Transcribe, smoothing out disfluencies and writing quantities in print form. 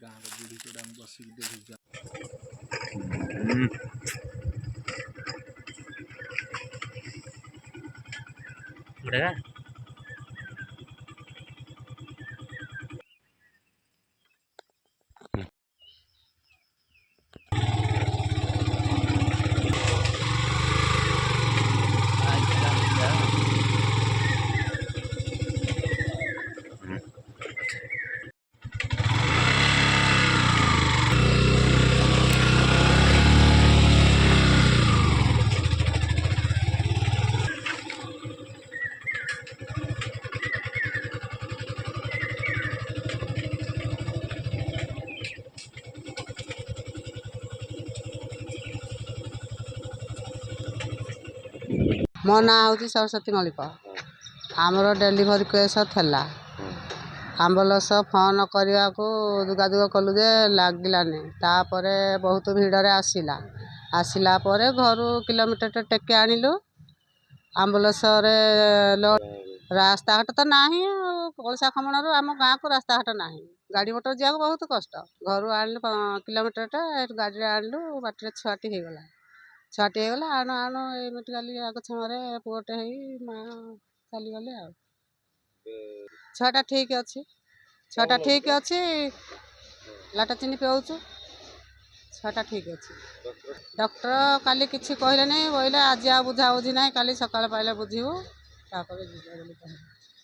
ଗାଁର ବୁଢ଼ୀ ଚୋଡ଼ା ଆମେ ବସିକି ଦେଖୁଛୁ। मो ना हूँ सरस्वती मल्लिक। आमर डेलीभरी केस थेला आम्बुलांस फोन करने को दुगादुग कलु जे लगिलानी तापर बहुत भिड़े आसला आसला घर किलोमीटर टेके आणिलु आम्बुलांस रास्ता घाट तो ना कलसा खमण आम गाँव को रास्ता घाट ना गाड़ी मोटर जाक बहुत कष्ट घर आणलु किलोमीटर गाड़ी आणलु बाटर छुआटी होगला छुआटी होगला आणु आणु मेडिकल आग छे पुअटे माँ चलीगले आ छुआटा ठीक अच्छी छुआटा ठीक अच्छी लाटचिनी पिऊचु छुआटा ठीक अच्छी डॉक्टर काली किसी कहले नहीं बोले आज आ बुझा बुझी ना काली सकाल पाइले बुझीबू।